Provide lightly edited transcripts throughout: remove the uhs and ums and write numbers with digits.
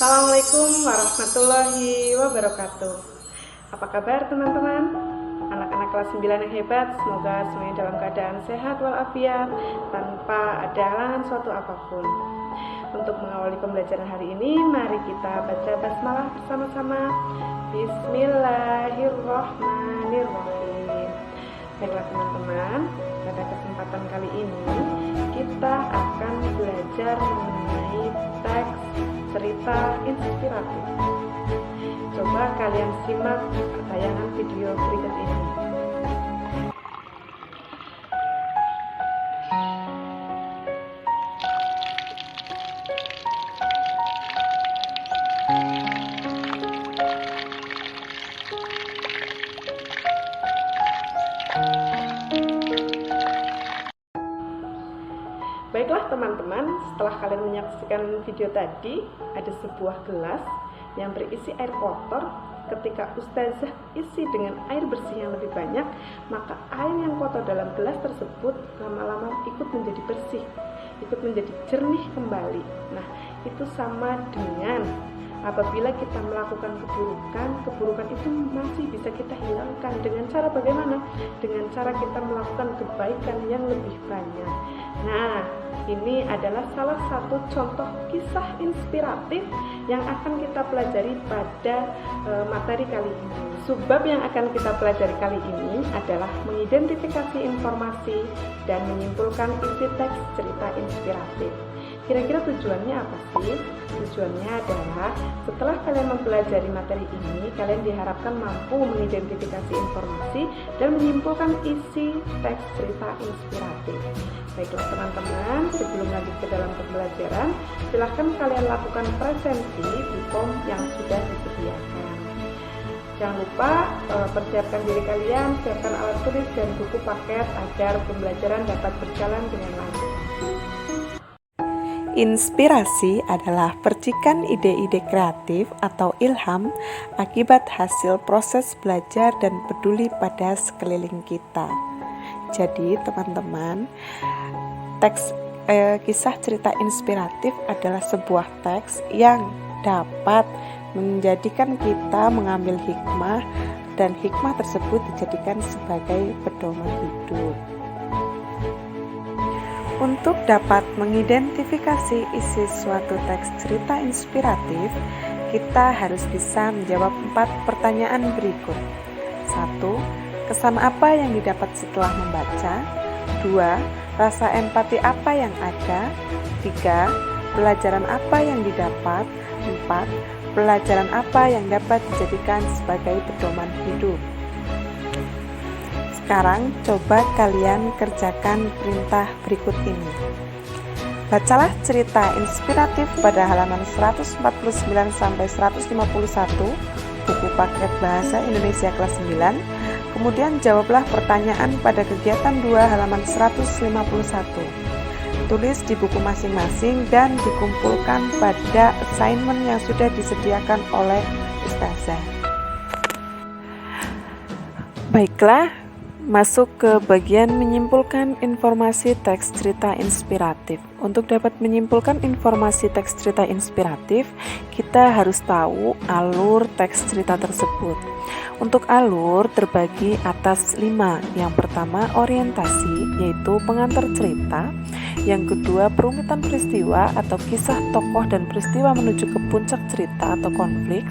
Assalamualaikum warahmatullahi wabarakatuh. Apa kabar teman-teman? Anak-anak kelas 9 yang hebat, semoga semuanya dalam keadaan sehat walafiat tanpa ada halangan suatu apapun. Untuk mengawali pembelajaran hari ini, mari kita baca basmalah bersama-sama. Bismillahirrahmanirrahim. Baiklah teman-teman, pada kesempatan kali ini kita akan belajar mengenai teks cerita inspiratif. Coba kalian simak tayangan video berikut ini. Baiklah teman-teman, setelah kalian menyaksikan video tadi, ada sebuah gelas yang berisi air kotor. Ketika ustazah isi dengan air bersih yang lebih banyak, maka air yang kotor dalam gelas tersebut lama-lama ikut menjadi bersih, ikut menjadi jernih kembali. Nah, itu sama dengan apabila kita melakukan keburukan, keburukan itu masih bisa kita hilangkan dengan cara bagaimana? Dengan cara kita melakukan kebaikan yang lebih banyak. Nah, ini adalah salah satu contoh kisah inspiratif yang akan kita pelajari pada materi kali ini. Subbab yang akan kita pelajari kali ini adalah mengidentifikasi informasi dan menyimpulkan isi teks cerita inspiratif. Kira-kira tujuannya apa sih? Tujuannya adalah setelah kalian mempelajari materi ini, kalian diharapkan mampu mengidentifikasi informasi dan menyimpulkan isi teks cerita inspiratif. Baiklah teman-teman, sebelum lanjut ke dalam pembelajaran, silahkan kalian lakukan presensi di form yang sudah disediakan. Jangan lupa persiapkan diri kalian, siapkan alat tulis dan buku paket agar pembelajaran dapat berjalan dengan lancar. Inspirasi adalah percikan ide-ide kreatif atau ilham akibat hasil proses belajar dan peduli pada sekeliling kita. Jadi teman-teman, teks kisah cerita inspiratif adalah sebuah teks yang dapat menjadikan kita mengambil hikmah dan hikmah tersebut dijadikan sebagai pedoman hidup. Untuk dapat mengidentifikasi isi suatu teks cerita inspiratif, kita harus bisa menjawab 4 pertanyaan berikut. 1. Kesan apa yang didapat setelah membaca? 2. Rasa empati apa yang ada? 3. Pelajaran apa yang didapat? 4. Pelajaran apa yang dapat dijadikan sebagai pedoman hidup? Sekarang coba kalian kerjakan perintah berikut ini. Bacalah cerita inspiratif pada halaman 149 sampai 151 buku paket bahasa Indonesia kelas 9. Kemudian jawablah pertanyaan pada kegiatan 2 halaman 151. Tulis di buku masing-masing dan dikumpulkan pada assignment yang sudah disediakan oleh ustazah. Baiklah, masuk ke bagian menyimpulkan informasi teks cerita inspiratif. Untuk dapat menyimpulkan informasi teks cerita inspiratif, kita harus tahu alur teks cerita tersebut. Untuk alur terbagi atas 5. Yang pertama orientasi, yaitu pengantar cerita. Yang kedua perumitan peristiwa atau kisah tokoh dan peristiwa menuju ke puncak cerita atau konflik.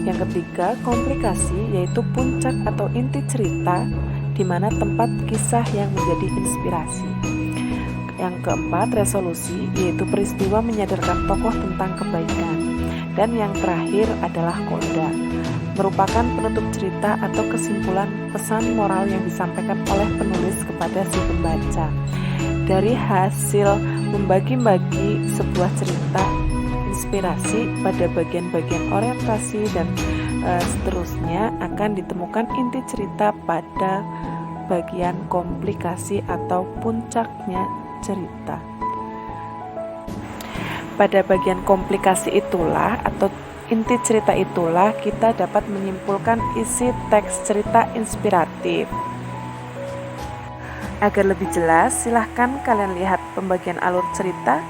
Yang ketiga komplikasi, yaitu puncak atau inti cerita di mana tempat kisah yang menjadi inspirasi. Yang keempat resolusi, yaitu peristiwa menyadarkan tokoh tentang kebaikan. Dan yang terakhir adalah koda, merupakan penutup cerita atau kesimpulan pesan moral yang disampaikan oleh penulis kepada si pembaca. Dari hasil membagi-bagi sebuah cerita inspirasi pada bagian-bagian orientasi dan seterusnya akan ditemukan inti cerita pada bagian komplikasi atau puncaknya cerita. Pada bagian komplikasi itulah atau inti cerita itulah kita dapat menyimpulkan isi teks cerita inspiratif. Agar lebih jelas, silahkan kalian lihat pembagian alur cerita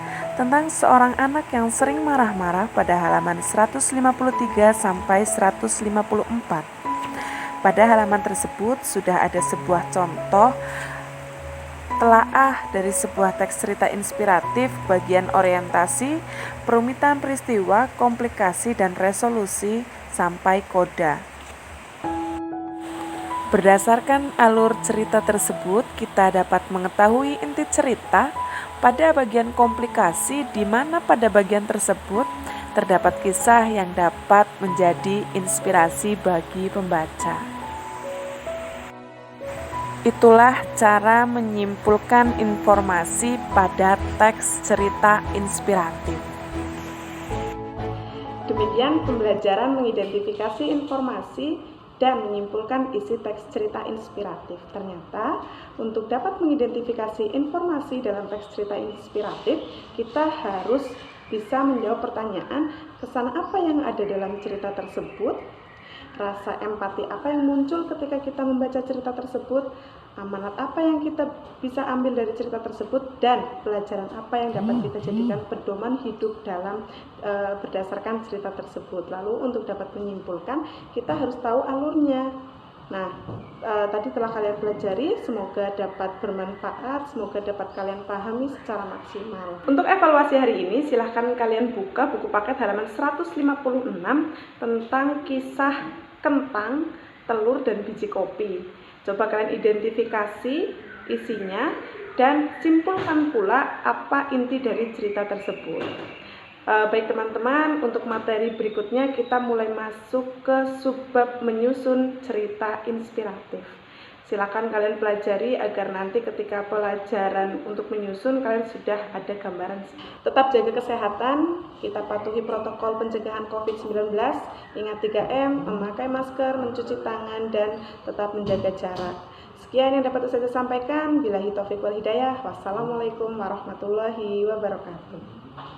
tentang seorang anak yang sering marah-marah pada halaman 153 sampai 154. Pada halaman tersebut sudah ada sebuah contoh telaah dari sebuah teks cerita inspiratif bagian orientasi, perumitan peristiwa, komplikasi dan resolusi sampai koda. Berdasarkan alur cerita tersebut, kita dapat mengetahui inti cerita pada bagian komplikasi, di mana pada bagian tersebut terdapat kisah yang dapat menjadi inspirasi bagi pembaca. Itulah cara menyimpulkan informasi pada teks cerita inspiratif. Demikian pembelajaran mengidentifikasi informasi dan menyimpulkan isi teks cerita inspiratif. Ternyata untuk dapat mengidentifikasi informasi dalam teks cerita inspiratif, kita harus bisa menjawab pertanyaan, kesan apa yang ada dalam cerita tersebut, rasa empati apa yang muncul ketika kita membaca cerita tersebut, amanat apa yang kita bisa ambil dari cerita tersebut, dan pelajaran apa yang dapat kita jadikan pedoman hidup dalam berdasarkan cerita tersebut. Lalu untuk dapat menyimpulkan, kita harus tahu alurnya. Nah, tadi telah kalian pelajari, semoga dapat bermanfaat, semoga dapat kalian pahami secara maksimal. Untuk evaluasi hari ini, silahkan kalian buka buku paket halaman 156 tentang kisah kentang, telur, dan biji kopi. Coba kalian identifikasi isinya dan simpulkan pula apa inti dari cerita tersebut. Baik teman-teman, untuk materi berikutnya kita mulai masuk ke subbab menyusun cerita inspiratif. Silakan kalian pelajari agar nanti ketika pelajaran untuk menyusun kalian sudah ada gambaran. Tetap jaga kesehatan, kita patuhi protokol pencegahan COVID-19, ingat 3M, memakai masker, mencuci tangan, dan tetap menjaga jarak. Sekian yang dapat saya sampaikan. Billahi taufiq wal hidayah. Wassalamualaikum warahmatullahi wabarakatuh.